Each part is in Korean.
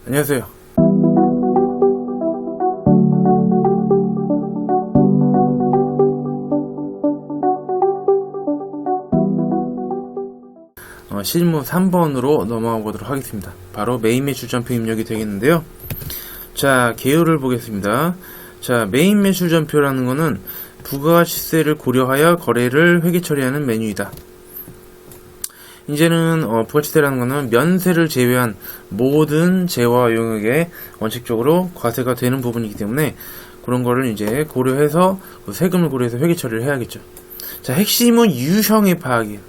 안녕하세요. 실무 3번으로 넘어가 보도록 하겠습니다. 바로 메인 매출 전표 입력이 되겠는데요. 자, 개요를 보겠습니다. 자, 메인 매출 전표라는 거는 부가가치세를 고려하여 거래를 회계 처리하는 메뉴이다. 이제는 부가가치세라는 거는 면세를 제외한 모든 재화 용역에 원칙적으로 과세가 되는 부분이기 때문에 그런 거를 이제 고려해서 세금을 고려해서 회계 처리를 해야겠죠. 자, 핵심은 유형의 파악이에요.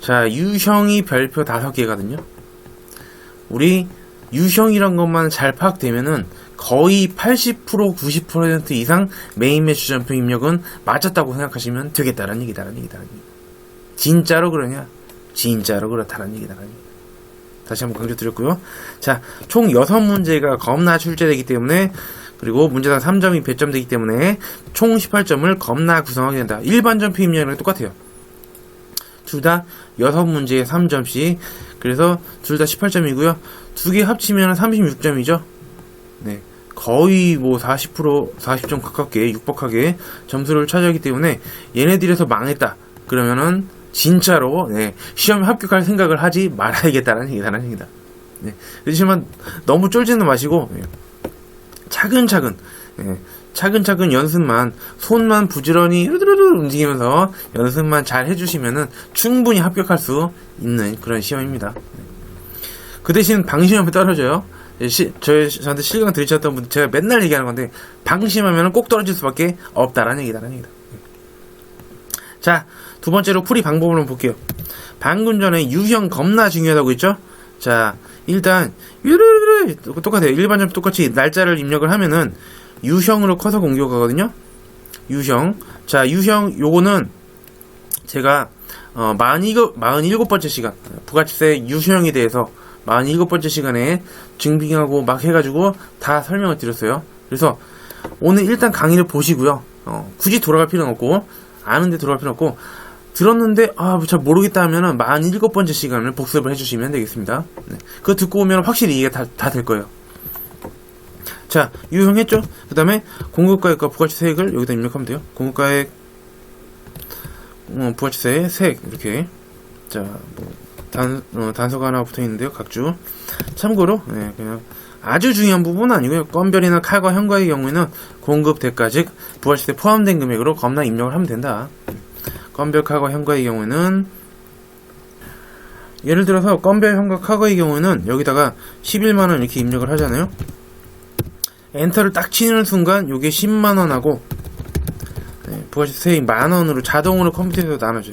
자, 유형이 별표 5개거든요. 우리 유형이란 것만 잘 파악되면은 거의 80% 90% 이상 메인 매출 전표 입력은 맞았다고 생각하시면 되겠다라는 얘기다라는 얘기다. 진짜로 그러냐? 진짜로 그렇다라는 얘기다라는 얘기. 다시 한번 강조드렸고요. 자, 총 6문제가 겁나 출제되기 때문에, 그리고 문제당 3점이 배점되기 때문에 총 18점을 겁나 구성하게 된다. 일반 전표 입력이랑 똑같아요. 둘 다 6문제에 3점씩. 그래서 둘 다 18점이고요. 두 개 합치면 36점이죠. 네. 거의 뭐 40점 가깝게 육박하게 점수를 차지하기 때문에 얘네들에서 망했다. 그러면은 진짜로 시험에 합격할 생각을 하지 말아야겠다는 얘기다. 네. 그렇지만 너무 쫄지는 마시고 차근차근 연습만, 손만 부지런히 움직이면서 연습만 잘 해주시면은 충분히 합격할 수 있는 그런 시험입니다. 그 대신 방심하면 떨어져요. 저한테 실강 들으셨던 분들 제가 맨날 얘기하는 건데, 방심하면 꼭 떨어질 수밖에 없다라는 얘기다. 자, 두 번째로 풀이 방법을 한번 볼게요. 방금 전에 유형 겁나 중요하다고 했죠? 자, 일단 똑같아요. 일반 전표 똑같이 날짜를 입력을 하면은 유형으로 커서 공개가거든요. 유형. 자, 유형 요거는 제가 47번째 시간 부가치세 유형에 대해서 47번째 시간에 증빙하고 막 해가지고 다 설명을 드렸어요. 그래서 오늘 일단 강의를 보시고요. 굳이 돌아갈 필요는 없고, 아는데 돌아갈 필요는 없고, 들었는데 잘 모르겠다 하면은 47번째 시간을 복습을 해주시면 되겠습니다. 네. 그거 듣고 오면 확실히 이해가 다 될 거예요. 자, 유형했죠? 그 다음에 공급가액과 부가치세액을 여기다 입력하면 돼요. 공급가액, 부가치세, 세액, 이렇게. 자, 단서가 하나 붙어 있는데요. 각주. 참고로, 그냥 아주 중요한 부분은 아니고요. 건별이나 칼과 현가의 경우에는 공급 대가, 즉, 부가치세 포함된 금액으로 겁나 입력을 하면 된다. 건별, 칼과 현가의 경우에는, 예를 들어서 건별, 현가, 칼과의 경우에는 여기다가 11만원 이렇게 입력을 하잖아요. 엔터를 딱 치는 순간 요게 10만원하고 부가치세 만원으로 자동으로 컴퓨터에서 나눠줘요.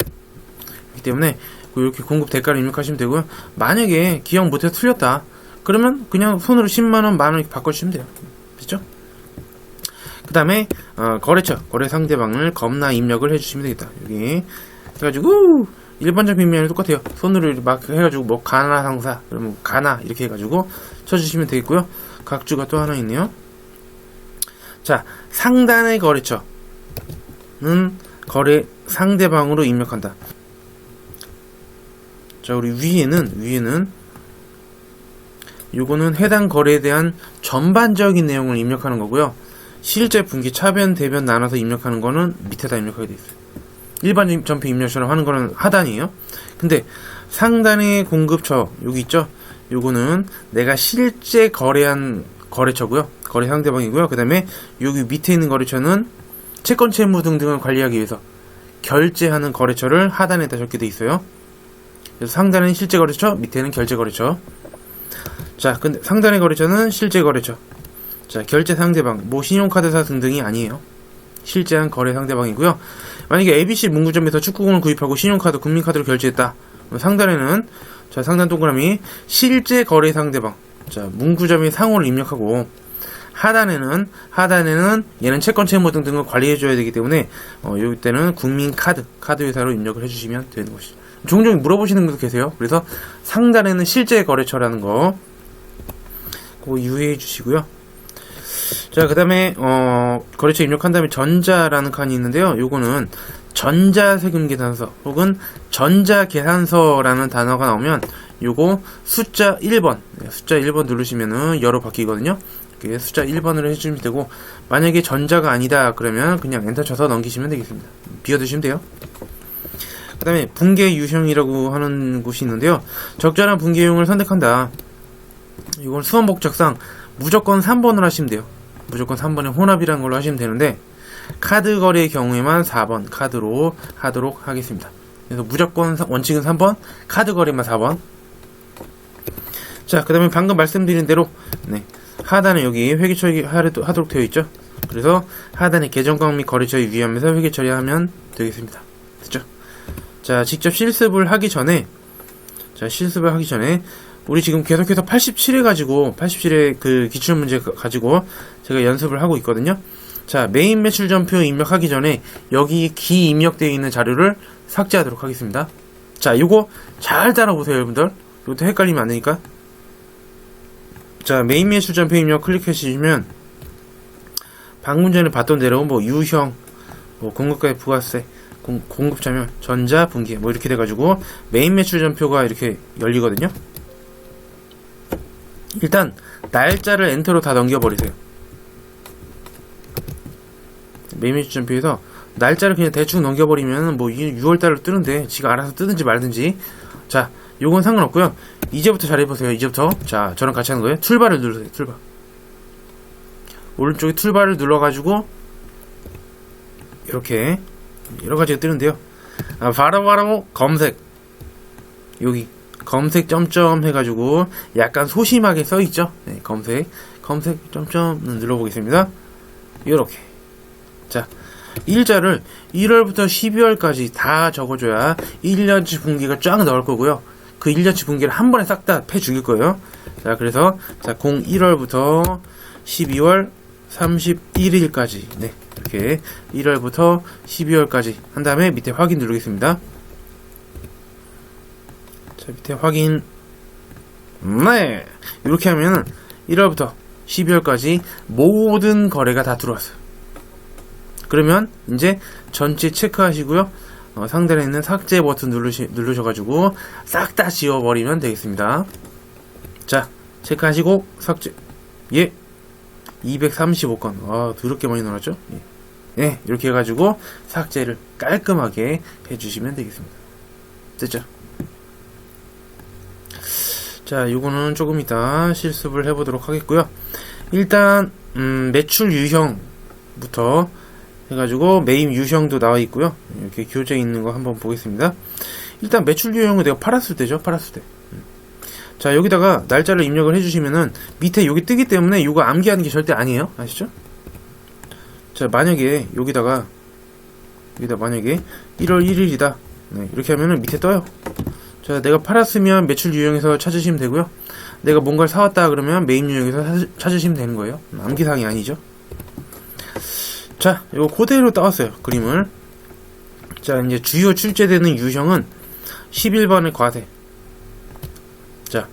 그렇기 때문에 이렇게 공급 대가를 입력하시면 되고요. 만약에 기억 못해서 틀렸다 그러면 그냥 손으로 10만원 만원 이렇게 바꿔주시면 돼요. 됐죠? 그 다음에 거래처, 거래 상대방을 겁나 입력을 해주시면 되겠다. 여기 해가지고 일반 전표 입력이 똑같아요. 손으로 막 해가지고 뭐 가나 상사 그러면 가나 이렇게 해가지고 쳐주시면 되겠고요. 각주가 또 하나 있네요. 자, 상단의 거래처는 거래 상대방으로 입력한다. 자, 우리 위에는 요거는 해당 거래에 대한 전반적인 내용을 입력하는 거고요. 실제 분기 차변 대변 나눠서 입력하는 거는 밑에다 입력하게 돼 있어요. 일반 전표 입력처럼 하는 거는 하단이에요. 근데 상단의 공급처 여기 있죠? 요거는 내가 실제 거래한 거래처고요. 거래 상대방이고요. 그 다음에 여기 밑에 있는 거래처는 채권 채무 등등을 관리하기 위해서 결제하는 거래처를 하단에다 적게 돼 있어요. 그래서 상단은 실제 거래처, 밑에는 결제 거래처. 자, 근데 상단의 거래처는 실제 거래처. 자, 결제 상대방, 뭐 신용카드사 등등이 아니에요. 실제한 거래 상대방이고요. 만약에 ABC 문구점에서 축구공을 구입하고 신용카드, 국민카드로 결제했다. 상단에는 자, 상단 동그라미 실제 거래 상대방. 자, 문구점의 상호를 입력하고 하단에는 얘는 채권 채무 등등을 관리해줘야 되기 때문에 여기 때는 국민카드 회사로 입력을 해주시면 되는 것이죠. 종종 물어보시는 분도 계세요. 그래서 상단에는 실제 거래처라는 거 그거 유의해 주시고요. 자, 그 다음에 거래처 입력한 다음에 전자라는 칸이 있는데요. 요거는 전자세금계산서 혹은 전자계산서라는 단어가 나오면 요거 숫자 1번, 숫자 1번 누르시면은 열어 바뀌거든요. 이렇게 숫자 1번으로 해주시면 되고, 만약에 전자가 아니다 그러면 그냥 엔터 쳐서 넘기시면 되겠습니다. 비워두시면 돼요. 그 다음에 붕괴 유형이라고 하는 곳이 있는데요. 적절한 붕괴 유형을 선택한다. 이건 수험 목적상 무조건 3번을 하시면 돼요. 무조건 3번에 혼합이라는 걸로 하시면 되는데, 카드 거래의 경우에만 4번 카드로 하도록 하겠습니다. 그래서 무조건 원칙은 3번, 카드 거래만 4번. 자, 그 다음에 방금 말씀드린 대로, 네, 하단에 여기 회계 처리하도록 되어 있죠. 그래서 하단에 계정광 및 거래 처리 위함에서 회계 처리하면 되겠습니다. 됐죠? 자, 직접 실습을 하기 전에, 우리 지금 계속해서 87의 그 기출문제 가지고 제가 연습을 하고 있거든요. 자, 메인 매출 전표 입력하기 전에 여기 기 입력되어 있는 자료를 삭제하도록 하겠습니다. 자, 요거 잘 따라보세요, 여러분들. 이것도 헷갈리면 안 되니까. 자, 메인 매출 전표 입력 클릭하시면 방금 전에 봤던 대로 뭐 유형, 뭐 공급가액 부가세, 공급자면 전자, 분기 뭐 이렇게 돼가지고 메인 매출 전표가 이렇게 열리거든요. 일단 날짜를 엔터로 다 넘겨버리세요. 메인 매출 전표에서 날짜를 그냥 대충 넘겨버리면 뭐 6월달로 뜨는데 지가 알아서 뜨든지 말든지. 자, 요건 상관없고요. 이제부터 잘해보세요. 이제부터. 자, 저랑 같이 하는 거예요. 툴바를 누르세요. 툴바. 오른쪽에 툴바를 눌러가지고 이렇게 여러가지가 뜨는데요. 바로 검색. 여기 검색 점점 해가지고 약간 소심하게 써있죠. 네, 검색 점점 눌러보겠습니다. 이렇게. 자, 일자를 1월부터 12월까지 다 적어줘야 1년치 분기가 쫙 나올 거고요. 그 1년치 분기를 한 번에 싹 다 패 죽일 거예요. 자, 그래서 자, 01월부터 12월 31일까지 네, 이렇게 1월부터 12월까지 한 다음에 밑에 확인 누르겠습니다. 자, 밑에 확인. 네, 이렇게 하면 1월부터 12월까지 모든 거래가 다 들어왔어요. 그러면 이제 전체 체크하시고요. 상단에 있는 삭제 버튼 누르셔가지고 싹 다 지워버리면 되겠습니다. 자, 체크하시고 삭제. 예, 235건. 아, 더럽게 많이 나왔죠? 예. 예, 이렇게 해가지고 삭제를 깔끔하게 해주시면 되겠습니다. 됐죠? 자, 요거는 조금 이따 실습을 해보도록 하겠고요. 일단 매출 유형부터 해가지고 메인 유형도 나와 있고요. 이렇게 교재 있는 거 한번 보겠습니다. 일단 매출 유형은 내가 팔았을 때죠. 팔았을 때. 자, 여기다가 날짜를 입력을 해주시면은 밑에 여기 뜨기 때문에 이거 암기하는 게 절대 아니에요. 아시죠? 자, 만약에 여기다가 만약에 1월 1일이다. 네, 이렇게 하면은 밑에 떠요. 자, 내가 팔았으면 매출 유형에서 찾으시면 되고요. 내가 뭔가를 사왔다 그러면 메인 유형에서 찾으시면 되는 거예요. 암기사항이 아니죠. 자, 이거 그대로 따왔어요. 그림을. 자, 이제 주요 출제되는 유형은 11번의 과세. 자,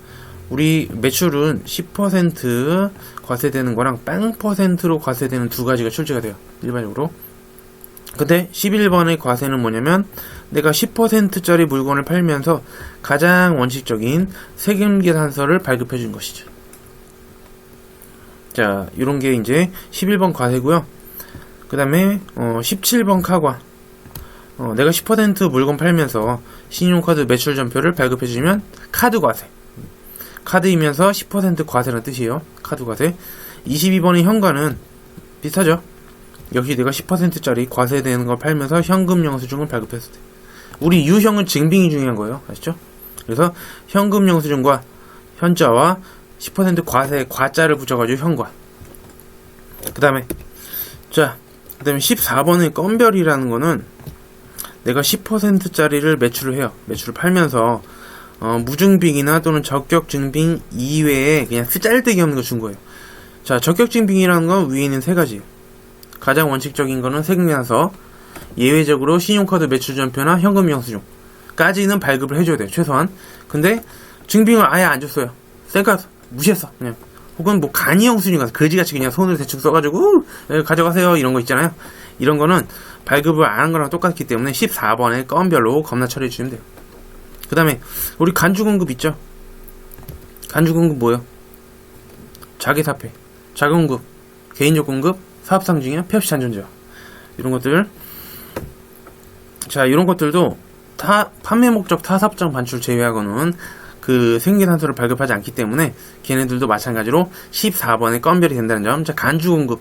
우리 매출은 10% 과세되는 거랑 0%로 과세되는 두 가지가 출제가 돼요. 일반적으로. 근데 11번의 과세는 뭐냐면 내가 10%짜리 물건을 팔면서 가장 원칙적인 세금계산서를 발급해 준 것이죠. 자, 이런 게 이제 11번 과세고요. 그 다음에 17번 카과. 내가 10% 물건 팔면서 신용카드 매출 전표를 발급해주면 카드 과세. 카드이면서 10% 과세라는 뜻이에요. 카드 과세. 22번의 현관은 비슷하죠. 역시 내가 10%짜리 과세되는 걸 팔면서 현금 영수증을 발급했을 때. 우리 유형은 증빙이 중요한 거예요. 아시죠? 그래서 현금 영수증과 현자와 10% 과세 과자를 붙여가지고 현관. 그 다음에 자, 그 다음에 14번의 건별이라는 거는 내가 10%짜리를 매출을 해요. 매출을 팔면서 무증빙이나 또는 적격증빙 이외에 그냥 쓰잘데기 없는 거 준 거예요. 자, 적격증빙이라는 건 위에 있는 세 가지예요. 가장 원칙적인 거는 세금계산서, 예외적으로 신용카드 매출 전표나 현금 영수증까지는 발급을 해줘야 돼요. 최소한. 근데 증빙을 아예 안 줬어요. 쌩까 무시했어. 그냥. 혹은 뭐 간이 영수증 가서 거지같이 그냥 손으로 대충 써가지고 가져가세요 이런 거 있잖아요. 이런 거는 발급을 안 한 거랑 똑같기 때문에 14번에 건별로 겁나 처리해 주시면 돼요. 그 다음에 우리 간주공급 있죠. 간주공급 뭐예요? 자기사패, 자금공급, 개인적 공급, 사업상증이요, 폐업시 잔존제와 이런 것들. 자, 이런 것들도 판매 목적 타사업장 반출 제외하고는 그 생계산소를 발급하지 않기 때문에 걔네들도 마찬가지로 14번에 건별이 된다는 점. 자, 간주공급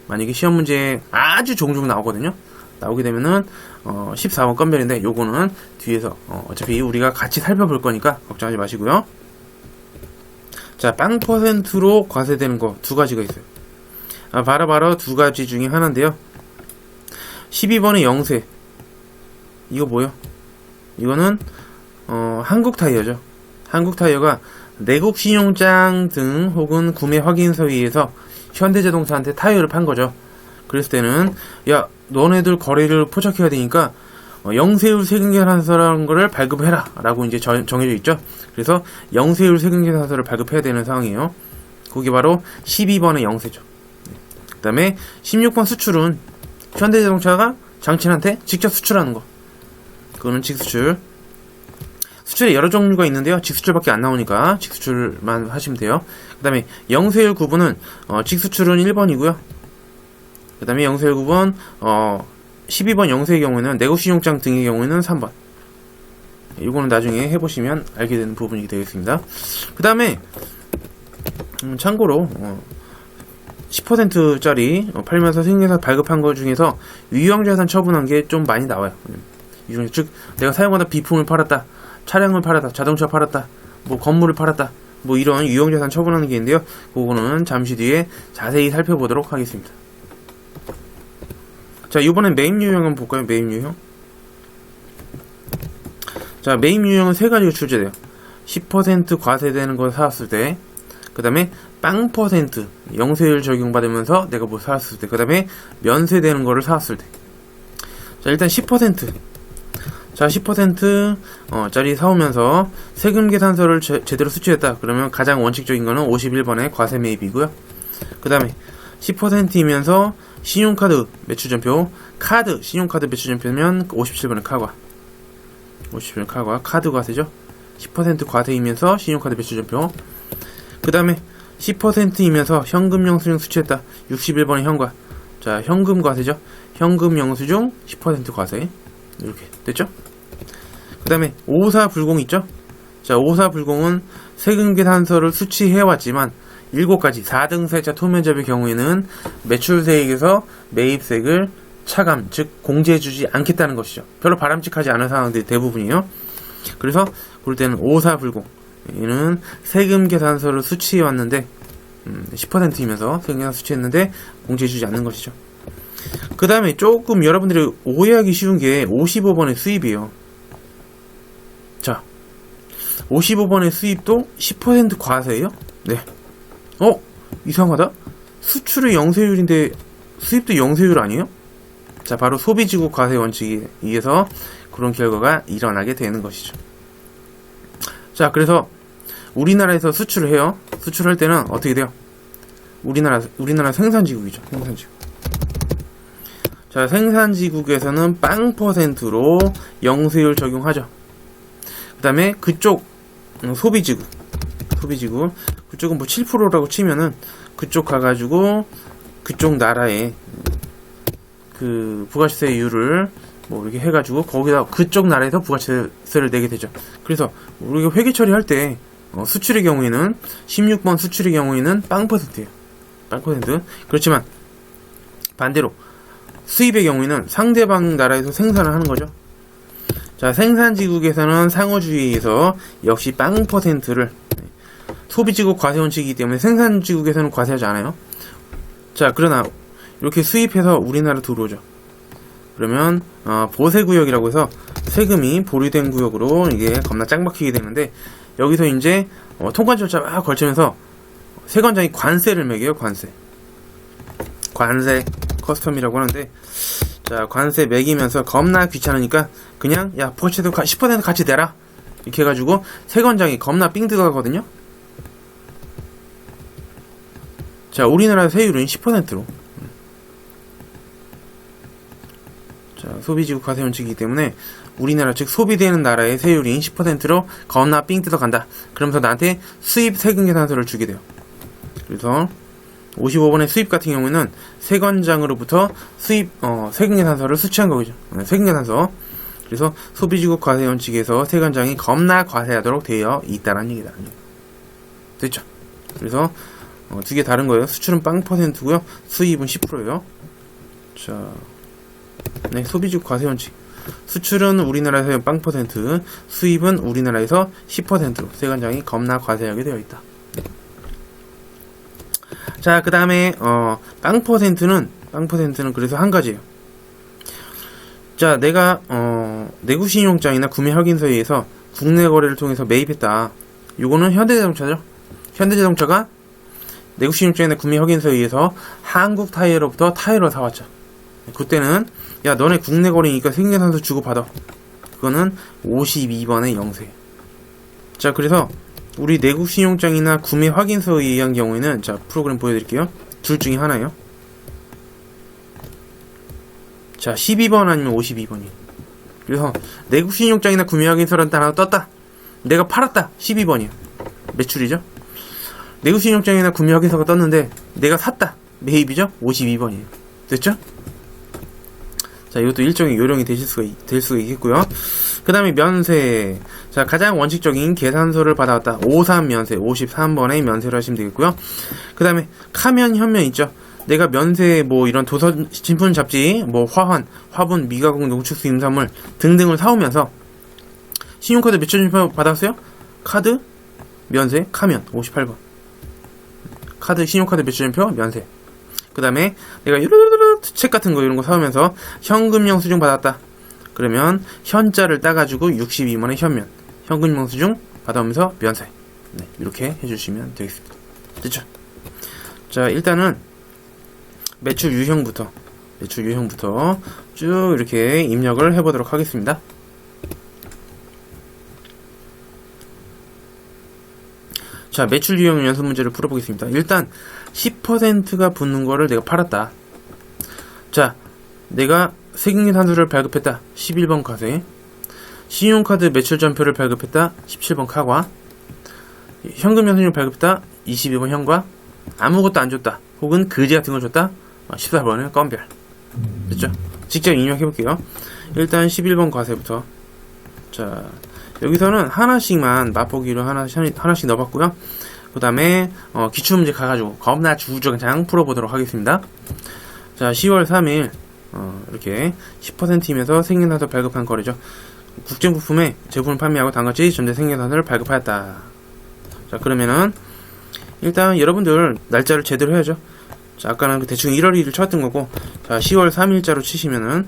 만약에 시험 문제에 아주 종종 나오거든요. 나오게 되면은 14번 건별인데 요거는 뒤에서 어차피 우리가 같이 살펴볼 거니까 걱정하지 마시고요. 자, 빵 퍼센트로 과세되는 거 두 가지가 있어요. 바로 두 가지 중에 하나인데요. 12번의 영세. 이거 뭐요? 이거는 한국타이어죠. 한국타이어가 내국 신용장 등 혹은 구매 확인서위에서 현대자동차한테 타이어를 판 거죠. 그랬을 때는 야, 너네들 거래를 포착해야 되니까 영세율 세금계산서라는 거를 발급해라 라고 이제 정해져 있죠. 그래서 영세율 세금계산서를 발급해야 되는 상황이에요. 그게 바로 12번의 영세죠. 그 다음에 16번 수출은 현대자동차가 장친한테 직접 수출하는 거. 그거는 직수출. 수출에 여러 종류가 있는데요. 직수출밖에 안 나오니까 직수출만 하시면 돼요. 그 다음에 영세율 구분은 직수출은 1번이고요. 그 다음에 영세율 구분 12번 영세의 경우에는 내국신용장 등의 경우에는 3번. 이거는 나중에 해보시면 알게 되는 부분이 되겠습니다. 그 다음에 참고로 10%짜리 팔면서 생계산 발급한 것 중에서 유형자산 처분한 게 좀 많이 나와요. 즉 내가 사용하다 비품을 팔았다, 차량을 팔았다, 자동차 팔았다, 뭐 건물을 팔았다, 뭐 이런 유형자산 처분하는 게 있는데요. 그거는 잠시 뒤에 자세히 살펴보도록 하겠습니다. 자, 이번엔 매입 유형 한번 볼까요? 매입 유형. 자, 매입 유형은 세 가지가 출제돼요. 10% 과세되는 걸 사왔을 때, 그 다음에 빵 퍼센트 영세율 적용받으면서 내가 뭐 사왔을 때, 그 다음에 면세되는 거를 사왔을 때. 자, 일단 10%. 자, 10% 짜리 사오면서 세금 계산서를 제대로 수취했다. 그러면 가장 원칙적인 거는 51번의 과세 매입이고요. 그 다음에 10%이면서 신용카드 매출전표, 신용카드 매출전표면 57번의 카과. 57번의 카과, 카드 과세죠. 10% 과세이면서 신용카드 매출전표. 그 다음에 10%이면서 현금 영수증 수취했다. 61번의 현과. 자, 현금 과세죠. 현금 영수증 10% 과세. 이렇게 됐죠? 그 다음에 54불공 있죠? 자, 54불공은 세금계산서를 수취해왔지만 7가지 4등 세차 토면접의 경우에는 매출세액에서 매입세액을 차감, 즉 공제해주지 않겠다는 것이죠. 별로 바람직하지 않은 상황들이 대부분이에요. 그래서 그럴 때는 54불공, 얘는 세금계산서를 수취해왔는데 10%이면서 세금계산 수취했는데 공제해주지 않는 것이죠. 그 다음에 조금 여러분들이 오해하기 쉬운 게 55번의 수입이에요. 자, 55번의 수입도 10% 과세예요? 네. 이상하다? 수출이 영세율인데 수입도 영세율 아니에요? 자, 바로 소비지구 과세 원칙에 의해서 그런 결과가 일어나게 되는 것이죠. 자, 그래서 우리나라에서 수출을 해요. 수출할 때는 어떻게 돼요? 우리나라 생산지국이죠. 생산지국. 자, 생산지국에서는 빵 퍼센트로 영세율 적용하죠. 그 다음에 그쪽 소비지국 그쪽은 뭐 7%라고 치면은 그쪽 가가지고 그쪽 나라의 그 부가세율을 뭐 이렇게 해가지고 거기다 그쪽 나라에서 부가세를 내게 되죠. 그래서 우리가 회계 처리할 때 수출의 경우에는 16번 수출의 경우에는 빵 퍼센트예요. 빵 퍼센트. 그렇지만 반대로 수입의 경우에는 상대방 나라에서 생산을 하는 거죠. 자, 생산지국에서는 상호주의에서 역시 빵 퍼센트를 소비지국 과세 원칙이기 때문에 생산지국에서는 과세하지 않아요. 자, 그러나 이렇게 수입해서 우리나라 들어오죠. 그러면 보세구역이라고 해서 세금이 보류된 구역으로 이게 겁나 짱 박히게 되는데 여기서 이제 통관 절차 막 걸치면서 세관장이 관세를 매겨요. 관세 커스텀이라고 하는데, 자, 관세 매기면서 겁나 귀찮으니까 그냥 야, 포치도 10% 같이 내라 이렇게 해가지고 세관장이 겁나 삥 들어가거든요. 자, 우리나라 세율은 10%로. 자, 소비지구 과세 원칙이기 때문에 우리나라 즉 소비되는 나라의 세율인 10%로 겁나 삥 뜯어간다. 그러면서 나한테 수입 세금 계산서를 주게 돼요. 그래서 55번의 수입 같은 경우에는 세관장으로부터 수입 세금 계산서를 수취한 거죠. 세금 계산서. 그래서 소비지구 과세 원칙에서 세관장이 겁나 과세하도록 되어 있다는 얘기다. 됐죠? 그래서 두 개 다른 거예요. 수출은 빵 %고요. 수입은 10%예요. 자, 네, 소비지구 과세 원칙. 수출은 우리나라에서 빵 %, 수입은 우리나라에서 10%로 세관장이 겁나 과세하게 되어 있다. 자, 그 다음에 빵 %는 그래서 한 가지예요. 자, 내가 내구 신용장이나 구매 확인서에 의해서 국내 거래를 통해서 매입했다. 요거는 현대자동차죠. 현대자동차가 내구 신용장이나 구매 확인서에 의해서 한국 타이어로부터 타이어를 사왔죠. 그때는 야, 너네 국내 거래니까 세금계산서 주고 받아. 그거는 52번의 영세. 자, 그래서 우리 내국 신용장이나 구매 확인서에 의한 경우에는 자, 프로그램 보여드릴게요. 둘 중에 하나예요. 자, 12번 아니면 52번이에요. 그래서 내국 신용장이나 구매 확인서라는 하나 떴다. 내가 팔았다. 12번이에요. 매출이죠. 내국 신용장이나 구매 확인서가 떴는데 내가 샀다. 매입이죠. 52번이에요. 됐죠? 자, 이것도 일종의 요령이 될 수가 있겠고요. 그 다음에 면세. 자, 가장 원칙적인 계산서를 받아왔다. 53 면세, 53번의 면세를 하시면 되겠고요. 그 다음에 카면, 현면 있죠. 내가 면세, 뭐 이런 도서, 진품 잡지, 뭐 화분, 미가공, 농축수, 임산물 등등을 사오면서 신용카드 매출전표 받았어요? 카드, 면세, 카면, 58번. 카드, 신용카드 매출전표, 면세. 그 다음에 내가 책 같은 거 이런 거 사오면서 현금 영수증 받았다. 그러면 현자를 따가지고 62만의 현면, 현금 영수증 받아오면서 면세. 네, 이렇게 해주시면 되겠습니다. 됐죠? 자, 일단은 매출 유형부터 쭉 이렇게 입력을 해보도록 하겠습니다. 자, 매출 유형 연습 문제를 풀어보겠습니다. 일단 10%가 붙는 거를 내가 팔았다. 자, 내가 세금계산서를 발급했다. 11번 과세. 신용카드 매출전표를 발급했다. 17번 카과. 현금 영수증을 발급했다. 22번 현과. 아무것도 안 줬다. 혹은 거지 같은 걸 줬다. 14번은 건별. 됐죠? 직접 입력해볼게요. 일단 11번 과세부터. 자, 여기서는 하나씩만 맛보기로 하나씩 넣어봤고요. 그 다음에 기출문제 가가지고 겁나 주구장창 풀어보도록 하겠습니다. 자, 10월 3일 이렇게 10%이면서 세금계산서 발급한 거래죠. 국제부품에 제품을 판매하고 다같이 전체 세금계산서를 발급하였다. 자, 그러면은 일단 여러분들 날짜를 제대로 해야죠. 자, 아까는 대충 1월 1일 찾았던 거고, 자, 10월 3일자로 치시면은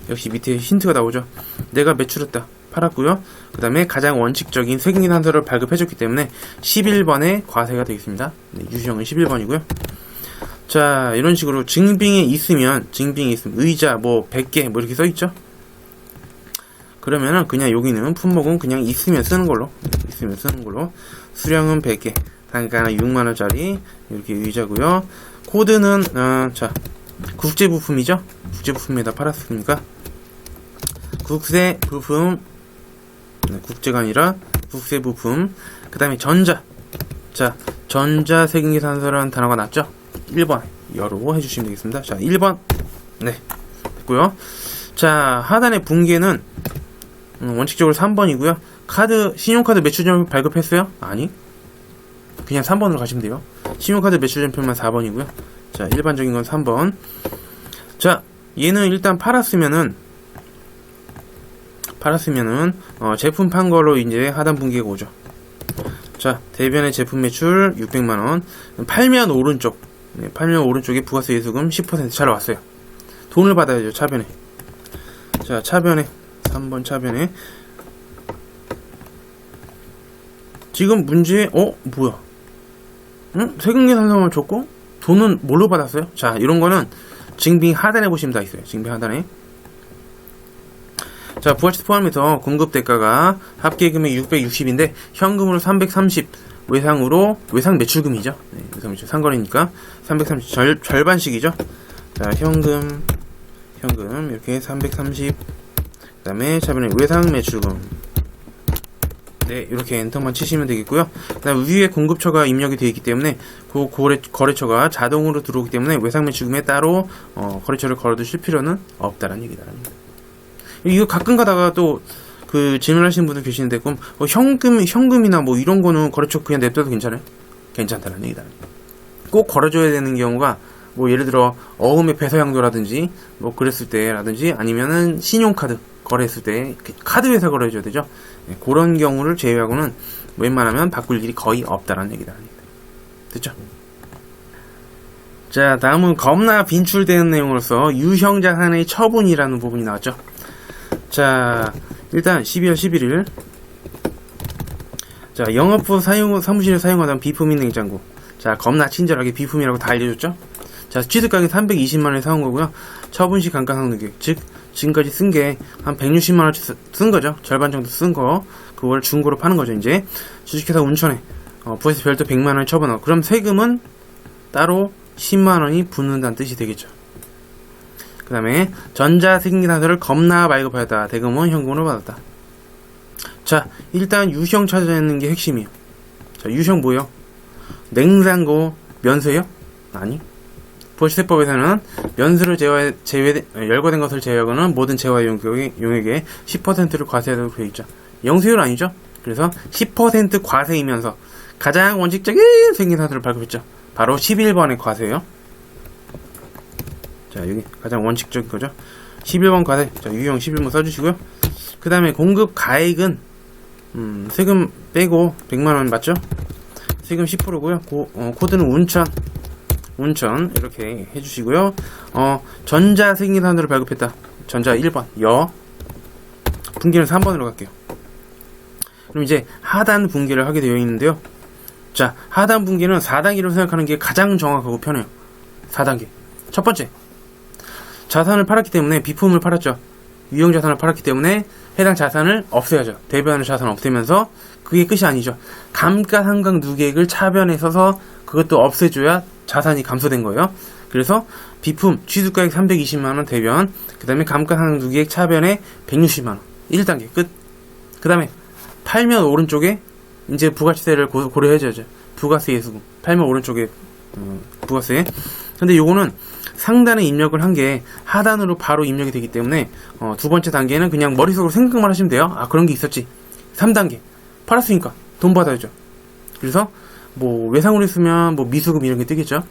역시 밑에 힌트가 나오죠. 내가 매출했다. 팔았고요. 그 다음에 가장 원칙적인 세금계산서를 발급해줬기 때문에 11번의 과세가 되겠습니다. 네, 유형은 11번이고요. 자, 이런 식으로 증빙이 있으면 의자 뭐 100개 뭐 이렇게 써있죠. 그러면은 그냥 여기는 품목은 그냥 있으면 쓰는 걸로, 수량은 100개, 단가는 6만원짜리 이렇게 의자고요. 코드는 자, 국제부품이죠. 국제부품에다 팔았으니까 국제부품, 네, 국제가 아니라 국제부품. 그 다음에 전자. 자, 전자세금계산서라는 단어가 났죠. 1번 여로 해주시면 되겠습니다. 자, 1번 네, 됐고요. 자, 하단의 분계는 원칙적으로 3번이고요. 신용카드 매출전표 발급했어요? 아니, 그냥 3번으로 가시면 돼요. 신용카드 매출전표만 4번이고요. 자, 일반적인 건 3번. 자, 얘는 일단 팔았으면은 제품 판 걸로 이제 하단 분기가 오죠. 자, 대변의 제품 매출 600만원. 팔면 오른쪽. 네, 팔면 오른쪽에 부가세 예수금 10% 잘 왔어요. 돈을 받아야죠, 차변에. 자, 차변에. 3번 차변에. 지금 문제, 뭐야? 응? 세금계산서만 줬고, 돈은 뭘로 받았어요? 자, 이런 거는 증빙 하단에 보시면 다 있어요. 증빙 하단에. 자, 부가세 포함해서 공급 대가가 합계금액 660인데 현금으로 330, 외상 매출금이죠. 네, 외상 매출 상거래니까 330 절반씩이죠. 자, 현금 현금 이렇게 330. 그 다음에 차변에 외상 매출금. 네, 이렇게 엔터만 치시면 되겠고요. 그 다음 위에 공급처가 입력이 되어 있기 때문에 그 거래처가 자동으로 들어오기 때문에 외상 매출금에 따로 거래처를 걸어두실 필요는 없다라는 얘기다. 이거 가끔 가다가 또 그 질문하시는 분들 계시는데 그럼 현금이나 뭐 이런 거는 거래처 그냥 냅둬도 괜찮아요? 괜찮다는 얘기다. 꼭 걸어줘야 되는 경우가 뭐 예를 들어 어음의 배서양도라든지 뭐 그랬을 때라든지 아니면은 신용카드 거래했을 때 카드 회사 걸어줘야 되죠. 네, 그런 경우를 제외하고는 웬만하면 바꿀 일이 거의 없다라는 얘기다. 됐죠? 자, 다음은 겁나 빈출되는 내용으로서 유형자산의 처분이라는 부분이 나왔죠. 자, 일단 12월 11일 자, 영업부 사무실에 사용하던 비품인 냉장고. 자, 겁나 친절하게 비품이라고 다 알려줬죠. 자, 취득가격 320만원에 사온 거고요. 처분시 감가상각액, 즉 지금까지 쓴 게 한 160만원 쓴 거죠. 절반 정도 쓴 거, 그걸 중고로 파는 거죠. 이제 주식회사 운천에 부가세 별도 100만원을 처분하고, 그럼 세금은 따로 10만원이 붙는다는 뜻이 되겠죠. 그 다음에 전자생리사서를 겁나 발급하였다. 대금은 현금으로 받았다. 자, 일단 유형 찾아내는 게 핵심이에요. 자, 유형 뭐예요? 냉장고 면세요? 아니. 부가세법에서는 면세를 열거된 것을 제외하고는 모든 재화 용액의 10%를 과세하도록 되어 있죠. 영세율 아니죠? 그래서 10% 과세이면서 가장 원칙적인 생리사서를 발급했죠. 바로 11번의 과세예요. 자, 여기 가장 원칙적인 거죠. 11번 과세. 자, 유형 11번 써주시고요. 그 다음에 공급 가액은 세금 빼고 100만원 맞죠? 세금 10%고요. 코드는 운천 이렇게 해주시고요. 전자생리사서를 발급했다. 전자 1번 분기는 3번으로 갈게요. 그럼 이제 하단 분기를 하게 되어 있는데요. 자, 하단 분기는 4단계로 생각하는 게 가장 정확하고 편해요. 4단계. 첫 번째, 자산을 팔았기 때문에 비품을 팔았죠. 유형자산을 팔았기 때문에 해당 자산을 없애야죠. 대변을 자산을 없애면서 그게 끝이 아니죠. 감가상각 누계액을 차변에 써서 그것도 없애줘야 자산이 감소된 거예요. 그래서 비품 취득가액 320만원 대변, 그 다음에 감가상각 누계액 차변에 160만원 1단계 끝. 그 다음에 팔면 오른쪽에 이제 부가세를 고려해줘야죠. 부가세 예수금 팔면 오른쪽에 부가세. 근데 요거는 상단에 입력을 한 게 하단으로 바로 입력이 되기 때문에 두 번째 단계는 그냥 머릿속으로 생각만 하시면 돼요. 아, 그런 게 있었지. 3단계 팔았으니까 돈 받아야죠. 그래서 뭐 외상으로 했으면 뭐 미수금 이런 게 뜨겠죠.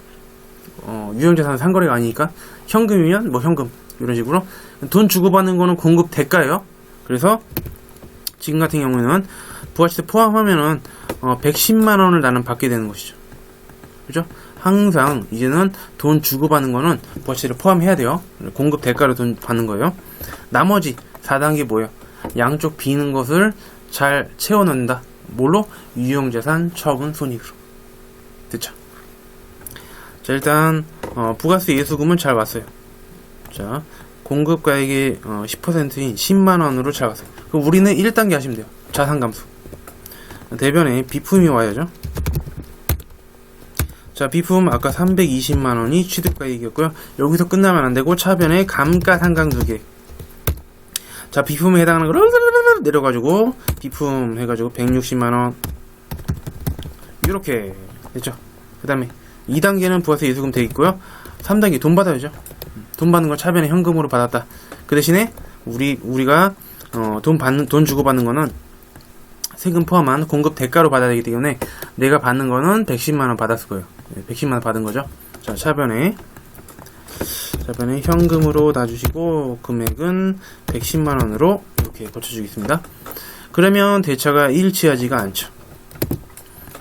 유형자산은 상거래가 아니니까 현금이면 뭐 현금 이런 식으로 돈 주고받는 거는 공급 대가예요. 그래서 지금 같은 경우에는 부가세 포함하면은 110만원을 나는 받게 되는 것이죠. 그죠? 항상 이제는 돈 주고받는 거는 부가세를 포함해야 돼요. 공급 대가로 돈 받는 거예요. 나머지 4단계 뭐예요? 양쪽 비는 것을 잘 채워넣는다. 뭘로? 유형자산 처분 손익으로. 됐죠? 자, 일단 부가세 예수금은 잘 왔어요. 자, 공급가액의 10%인 10만원으로 잘 왔어요. 그럼 우리는 1단계 하시면 돼요. 자산 감소. 대변에 비품이 와야죠. 자, 비품 아까 320만원이 취득가액이었고요. 여기서 끝나면 안되고 차변에 감가상각 누계액. 자, 비품에 해당하는 걸 내려가지고 비품 해가지고 160만원 이렇게 됐죠. 그 다음에 2단계는 부가세 예수금 돼 있고요. 3단계 돈 받아야죠. 돈 받는 걸 차변에 현금으로 받았다. 그 대신에 우리가 돈 주고 받는 거는 세금 포함한 공급 대가로 받아야 되기 때문에 내가 받는 거는 110만원 받았을 거예요. 110만원 받은 거죠. 자, 차변에 현금으로 놔주시고 금액은 110만원으로 이렇게 고쳐주겠습니다. 그러면 대차가 일치하지가 않죠.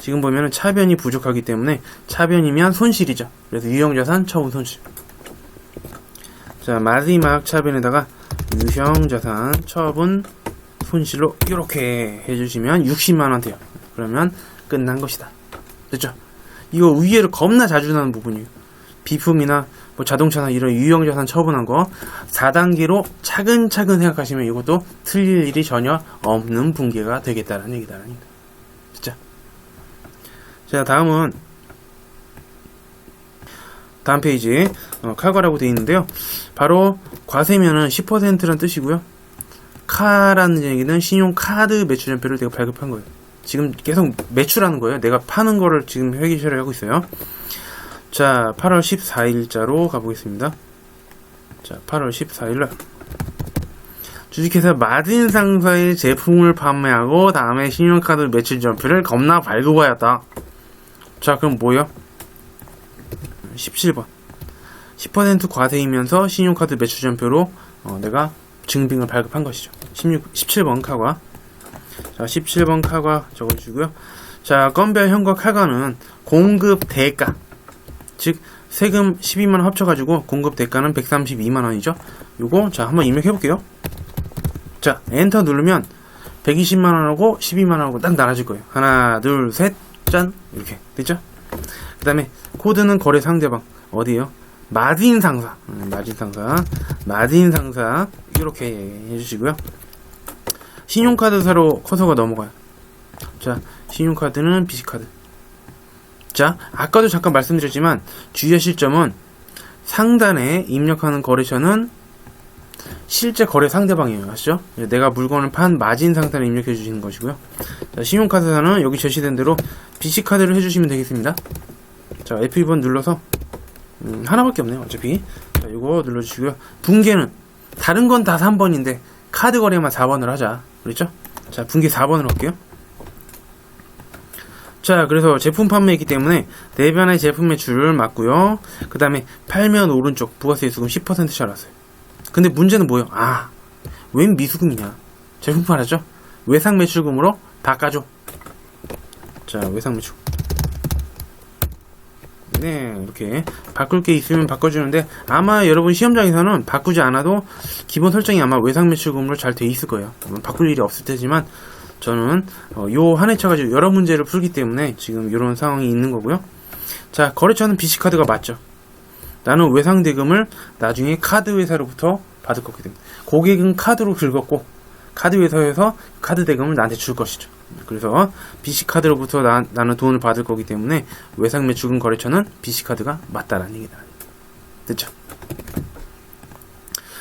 지금 보면은 차변이 부족하기 때문에 차변이면 손실이죠. 그래서 유형자산 처분 손실. 자, 마지막 차변에다가 유형자산 처분 손실로 이렇게 해주시면 60만원 돼요. 그러면 끝난 것이다. 됐죠? 이거 위에를 겁나 자주 나는 부분이에요. 비품이나 뭐 자동차나 이런 유형자산 처분한 거 4단계로 차근차근 생각하시면 이것도 틀릴 일이 전혀 없는 분기가 되겠다는 얘기다. 됐죠? 자, 다음은 다음 페이지 카과라고 되어 있는데요. 바로 과세면은 10%란 뜻이고요. 카라는 얘기는 신용카드 매출연표를 내가 발급한 거예요. 지금 계속 매출하는 거예요. 내가 파는 거를 지금 회계 처리하고 있어요. 자, 8월 14일자로 가보겠습니다. 자, 8월 14일날 주식회사 마진상사의 제품을 판매하고 다음에 신용카드 매출연표를 겁나 발급하였다. 자, 그럼 뭐예요? 17번 10% 과세이면서 신용카드 매출연표로 내가 증빙을 발급한 것이죠. 17번 카과. 자, 17번 카과 적어주시고요. 자, 건별 현과 카과는 공급 대가, 즉 세금 12만원 합쳐가지고 공급 대가는 132만원이죠. 요거 자 한번 입력해볼게요. 자, 엔터 누르면 120만원하고 12만원하고 딱 나눠질 거예요. 하나 둘 셋 짠 이렇게 됐죠. 그 다음에 코드는 거래 상대방 어디에요? 마진상사, 마진상사 이렇게 해주시고요. 신용카드사로 커서가 넘어가요. 자, 신용카드는 BC카드. 자, 아까도 잠깐 말씀드렸지만 주의하실 점은 상단에 입력하는 거래처는 실제 거래 상대방이에요. 아시죠? 내가 물건을 판 마진상사를 입력해 주시는 것이고요. 자, 신용카드사는 여기 제시된 대로 BC카드를 해주시면 되겠습니다. 자, F2번 눌러서 하나밖에 없네요. 어차피. 자, 이거 눌러주시고요. 분계는 다른 건 다 3번인데 카드 거래만 4번을 하자. 그렇죠? 자, 분계 4번으로 할게요. 자, 그래서 제품 판매이기 때문에 대변의 제품 매출을 맞고요. 그 다음에 팔면 오른쪽 부가세 수금 10% 잘랐어요. 근데 문제는 뭐예요? 아, 웬 미수금이냐? 제품 팔았죠? 외상 매출금으로 바꿔줘. 자, 외상 매출. 네, 이렇게 바꿀 게 있으면 바꿔주는데 아마 여러분 시험장에서는 바꾸지 않아도 기본 설정이 아마 외상 매출금으로 잘 돼 있을 거예요. 바꿀 일이 없을 테지만 저는 요 한 해 쳐가지고 여러 문제를 풀기 때문에 지금 이런 상황이 있는 거고요. 자, 거래처는 BC카드가 맞죠. 나는 외상 대금을 나중에 카드 회사로부터 받을 거기 때문에 고객은 카드로 긁었고 카드 회사에서 카드 대금을 나한테 줄 것이죠. 그래서 BC카드로부터 나는 돈을 받을 거기 때문에 외상 매출금 거래처는 BC카드가 맞다라는 얘기다. 됐죠?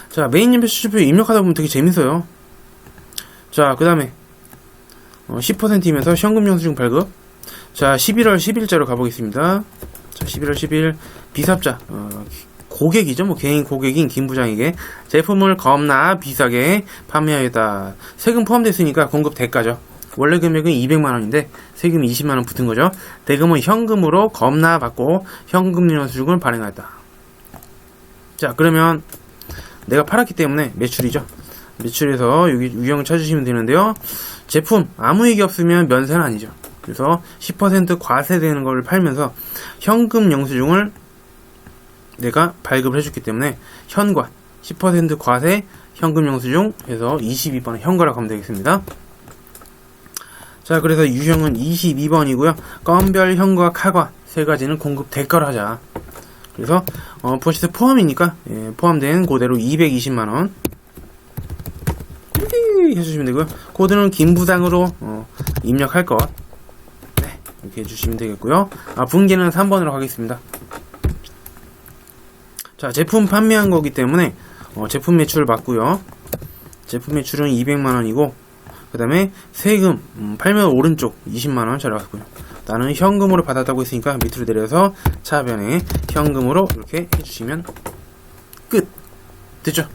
자, 메인 연표 수수표 입력하다 보면 되게 재밌어요. 자, 그 다음에 10%이면서 현금 영수증 발급. 자, 11월 10일자로 가보겠습니다. 자, 11월 10일 비삽자 고객이죠. 뭐 개인 고객인 김 부장에게 제품을 겁나 비싸게 판매하였다. 세금 포함됐으니까 공급 대가죠. 원래 금액은 200만원인데 세금이 20만원 붙은 거죠. 대금은 현금으로 겁나 받고 현금 영수증을 발행하였다. 자, 그러면 내가 팔았기 때문에 매출이죠. 매출에서 여기 유형을 찾으시면 되는데요. 제품 아무 얘기 없으면 면세는 아니죠. 그래서 10% 과세되는 걸 팔면서 현금 영수증을 내가 발급을 해줬기 때문에 현과 10% 과세 현금 영수증 해서 22번은 현과라고 하면 되겠습니다. 자, 그래서 유형은 22번이고요. 건별 현과 카과 세 가지는 공급 대가로 하자. 그래서 부가세 포함이니까 포함된 그대로 220만원 해주시면 되고요. 코드는 김부장으로 입력할 것. 네, 이렇게 해주시면 되겠고요. 분계는 3번으로 하겠습니다. 자, 제품 판매한 거기 때문에 제품 매출 맞고요. 제품 매출은 200만원이고 그 다음에 세금 팔면 오른쪽 20만원 잘라왔고요. 나는 현금으로 받았다고 했으니까 밑으로 내려서 차변에 현금으로 이렇게 해주시면 끝. 됐죠?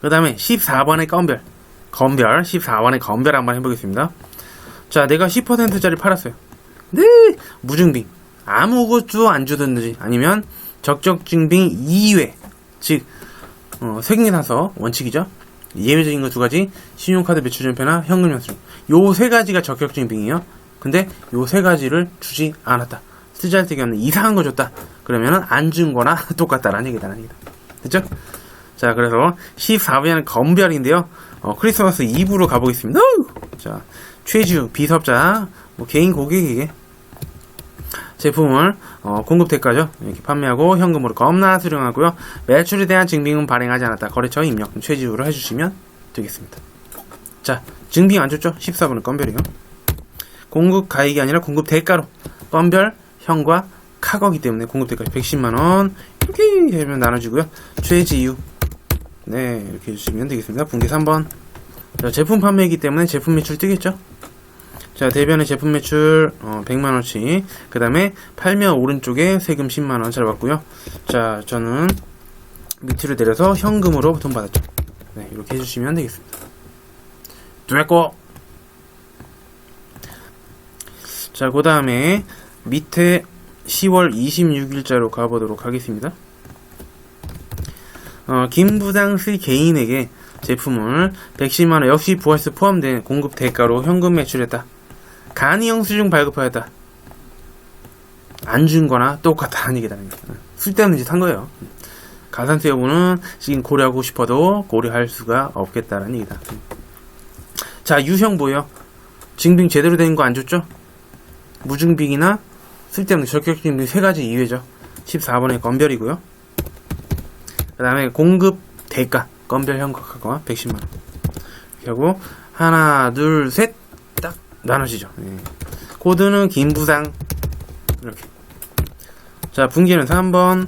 그 다음에 14번의 건별 14번의 건별 한번 해보겠습니다. 자, 내가 10%짜리 팔았어요. 네, 무증빙 아무것도 안 주든지 아니면 적적증빙 이외, 즉 세금계산서 원칙이죠. 예외적인 거 두 가지, 신용카드 매출연표나 현금 영수증. 요 세 가지가 적격증빙이에요. 근데 요 세 가지를 주지 않았다. 쓰잘데기 없는 이상한 거 줬다. 그러면은 안 준 거나 똑같다라는 얘기다. 됐죠? 자, 그래서 14번은 건별인데요. 크리스마스 이브로 가보겠습니다. 자, 최주 비섭자 개인 고객에게 제품을 공급 대가죠. 이렇게 판매하고 현금으로 겁나 수령하고요. 매출에 대한 증빙은 발행하지 않았다. 거래처 입력 최지우로 해주시면 되겠습니다. 자, 증빙 안 줬죠? 14번은 건별이에요. 공급 가액이 아니라 공급 대가로 건별 현과 카거기 때문에 공급대까지 110만원 이렇게 되면 나눠주고요. 최지유 네 이렇게 해주시면 되겠습니다. 분기 3번. 자, 제품 판매이기 때문에 제품 매출 뜨겠죠. 자, 대변의 제품 매출 100만원치. 그 다음에 팔면 오른쪽에 세금 10만원 잘 받고요. 자, 저는 밑으로 내려서 현금으로 돈 받았죠. 네, 이렇게 해주시면 되겠습니다. 됐고. 자, 그 다음에 밑에 10월 26일자로 가보도록 하겠습니다. 김부장 C 개인에게 제품을 110만원 역시 부가세 포함된 공급 대가로 현금 매출했다. 간이 영수증 발급하였다. 안 준 거나 똑같다는 얘기다. 쓸데없는 짓 한 거예요. 가산세 여부는 지금 고려하고 싶어도 고려할 수가 없겠다는 얘기다. 자, 유형 뭐예요? 증빙 제대로 된 거 안 줬죠? 무증빙이나 쓸데없는 적격증빙 세 가지 이외죠. 14번의 건별이고요. 그 다음에 공급 대가 건별 현금화가 110만원 이렇게 하고 하나 둘 셋 딱 나눠지죠. 네. 코드는 김부상 이렇게. 자, 분기는 3번.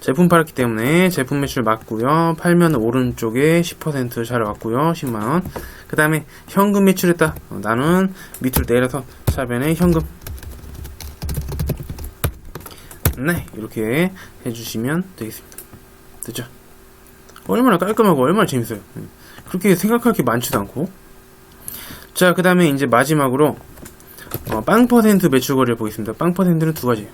제품 팔았기 때문에 제품 매출 맞고요. 팔면 오른쪽에 10% 잘왔고요. 10만원. 그 다음에 현금 매출했다. 나는 밑으로 내려서 차변에 현금. 네, 이렇게 해주시면 되겠습니다. 됐죠? 얼마나 깔끔하고 얼마나 재밌어요. 그렇게 생각할 게 많지도 않고. 자, 그 다음에 이제 마지막으로 빵 퍼센트 매출거리를 보겠습니다. 빵 퍼센트는 두 가지예요.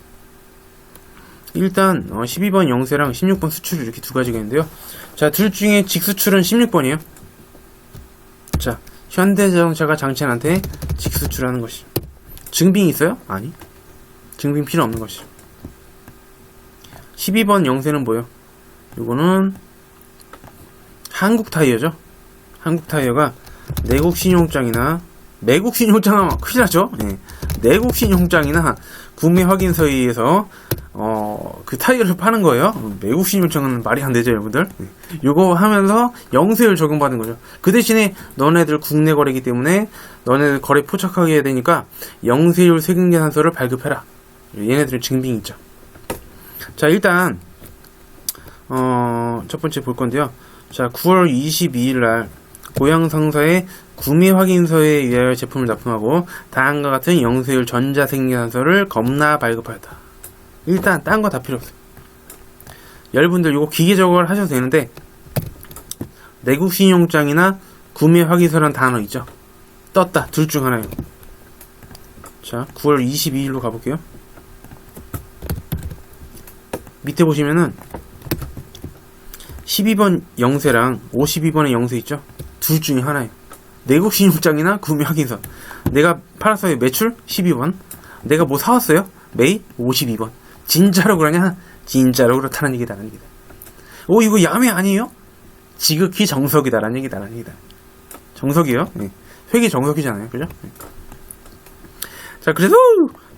일단 12번 영세랑 16번 수출 이렇게 두 가지가 있는데요. 자, 둘 중에 직수출은 16번이에요. 자, 현대자동차가 장첸한테 직수출하는 것이죠. 증빙 있어요? 아니, 증빙 필요 없는 것이죠. 12번 영세는 뭐예요? 이거는 한국타이어죠. 한국타이어가 내국신용장이나 매국신용장은 큰일 나죠. 네. 내국신용장이나 구매 확인서에 의해서 그 타이어를 파는 거예요. 매국신용장은 말이 안 되죠, 여러분들. 네. 요거 하면서 영세율 적용받은 거죠. 그 대신에 너네들 국내 거래이기 때문에 너네들 거래 포착하게 해야 되니까 영세율 세금계산서를 발급해라. 얘네들은 증빙이 있죠. 자, 일단 첫 번째 볼 건데요. 자, 9월 22일 날 고양 상사의 구매 확인서에 의하여 제품을 납품하고 다음과 같은 영세율 전자세금계산서를 겁나 발급하였다. 일단 딴 거 다 필요 없어요. 여러분들 이거 기계적으로 하셔도 되는데 내국신용장이나 구매 확인서라는 단어 있죠? 떴다. 둘 중 하나예요. 자, 9월 22일로 가볼게요. 밑에 보시면은 12번 영세랑 52번의 영세 있죠? 둘 중에 하나예요. 내국신용장이나 구매 확인서. 내가 팔았어요. 매출 12번. 내가 뭐 사왔어요? 매입 52번. 진짜로 그러냐? 진짜로 그렇다는 얘기다라는 얘기다. 오, 이거 야매 아니에요? 지극히 정석이다라는 얘기다라는 얘기다. 정석이에요? 네. 회계 정석이잖아요. 그죠? 네. 자, 그래서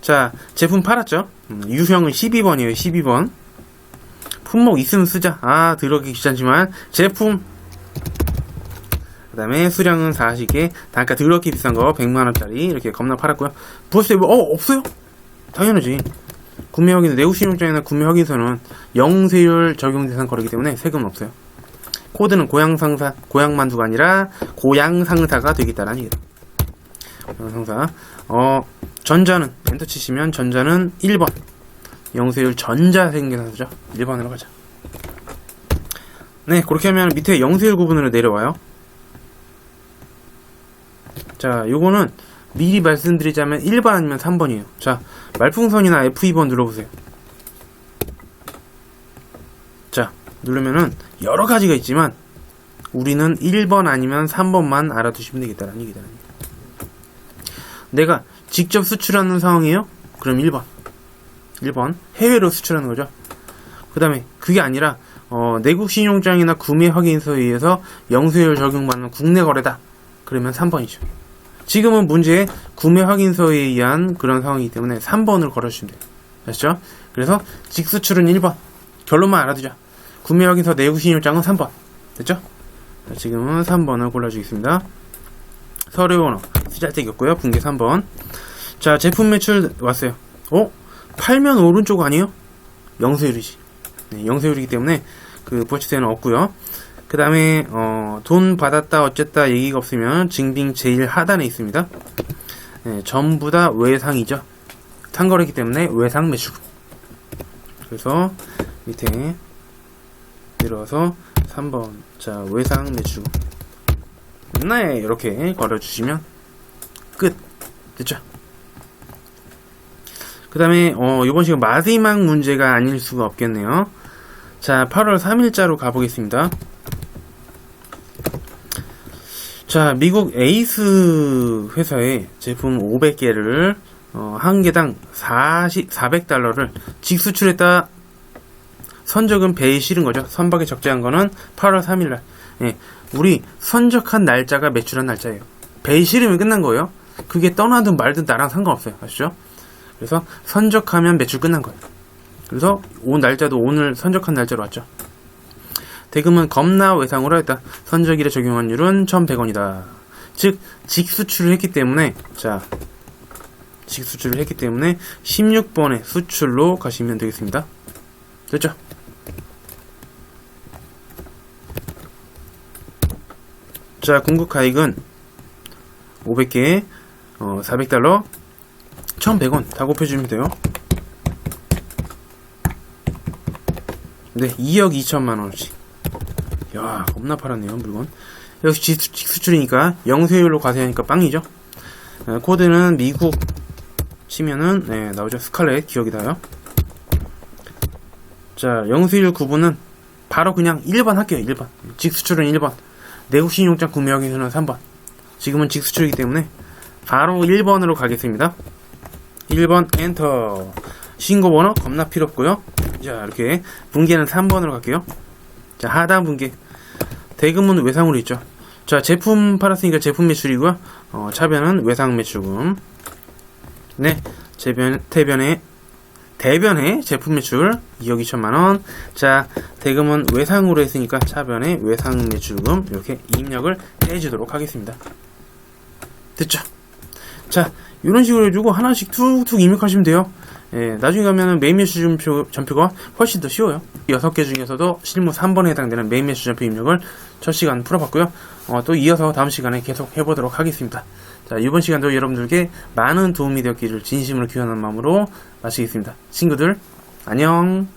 자, 제품 팔았죠? 유형은 12번이에요. 12번. 품목 있으면 쓰자. 아, 들어가기 귀찮지만 제품. 그 다음에 수량은 40개. 단가 더럽게 비싼 거 100만원짜리 이렇게 겁나 팔았고요. 부가세 없어요? 당연하지. 구매 확인, 내국신용장이나 구매 확인서는 영세율 적용 대상 거래이기 때문에 세금은 없어요. 코드는 고양상사, 고양만두가 아니라 고양상사가 되겠다라는 얘기다. 고양상사. 전자는 엔터 치시면 전자는 1번. 영세율 전자세금계산서죠. 1번으로 가자. 네, 그렇게 하면 밑에 영세율 구분으로 내려와요. 자, 요거는 미리 말씀드리자면 1번 아니면 3번이에요. 자, 말풍선이나 F2번 눌러보세요. 자, 누르면은 여러 가지가 있지만 우리는 1번 아니면 3번만 알아두시면 되겠다라는 얘기다. 내가 직접 수출하는 상황이에요? 그럼 1번. 1번. 해외로 수출하는 거죠. 그 다음에 그게 아니라 내국신용장이나 구매 확인서에 의해서 영세율 적용받는 국내 거래다. 그러면 3번이죠. 지금은 문제에 구매 확인서에 의한 그런 상황이기 때문에 3번을 걸어주시면 돼요. 아시죠? 그래서 직수출은 1번. 결론만 알아두자. 구매 확인서 내국신용장은 3번. 됐죠? 자, 지금은 3번을 골라주겠습니다. 서류 번호 쓰잘데기 없고요. 분기 3번. 자, 제품 매출 왔어요. 팔면 오른쪽 아니에요? 영세율이지. 네, 영세율이기 때문에 그 부가치세는 없고요. 그 다음에 돈 받았다 어쨌다 얘기가 없으면 증빙 제일 하단에 있습니다. 네, 전부 다 외상이죠. 상거래이기 때문에 외상 매출금. 그래서 밑에 내려와서 3번 자 외상 매출금 네 이렇게 걸어주시면 끝. 됐죠? 그 다음에 이번 시간 마지막 문제가 아닐 수가 없겠네요. 자 8월 3일자로 가보겠습니다. 자 미국 에이스 회사의 제품 500개를 한 개당 400달러를 직수출했다. 선적은 배에 실은 거죠. 선박에 적재한 거는 8월 3일날. 예, 우리 선적한 날짜가 매출한 날짜예요. 배에 실으면 끝난 거예요. 그게 떠나든 말든 나랑 상관없어요. 아시죠? 그래서 선적하면 매출 끝난 거예요. 그래서 온 날짜도 오늘 선적한 날짜로 왔죠. 대금은 겁나 외상으로 했다. 선적일에 적용 환율은 1,100원이다. 즉 직수출을 했기 때문에 자 직수출을 했기 때문에 16번의 수출로 가시면 되겠습니다. 됐죠? 자 궁극가액은 500개에 400달러 1,100원 다 곱해주면 돼요. 네 2억 2천만원씩. 야 겁나 팔았네요 물건. 역시 직수출이니까 영세율로 과세하니까 빵이죠. 코드는 미국 치면은 네, 나오죠. 스칼렛 기억이 나요. 자 영세율 구분은 바로 그냥 1번 할게요. 1번 직수출은 1번, 내국신용장 구매하기는 3번. 지금은 직수출이기 때문에 바로 1번으로 가겠습니다. 1번 엔터. 신고번호 겁나 필요 없고요. 자 이렇게 분계는 3번으로 갈게요. 자 하단 분계. 대금은 외상으로 있죠. 자 제품 팔았으니까 제품 매출이고요. 차변은 외상 매출금. 네 대변에 제품 매출 2억 2천만원. 자 대금은 외상으로 했으니까 차변에 외상 매출금 이렇게 입력을 해주도록 하겠습니다. 됐죠? 자 이런 식으로 해주고 하나씩 툭툭 입력하시면 돼요. 예, 나중에 가면은 메인 매출 전표가 훨씬 더 쉬워요. 6개 중에서도 실무 3번에 해당되는 메인 매출 전표 입력을 첫 시간 풀어봤고요. 또 이어서 다음 시간에 계속 해보도록 하겠습니다. 자, 이번 시간도 여러분들께 많은 도움이 되었기를 진심으로 기원하는 마음으로 마치겠습니다. 친구들, 안녕!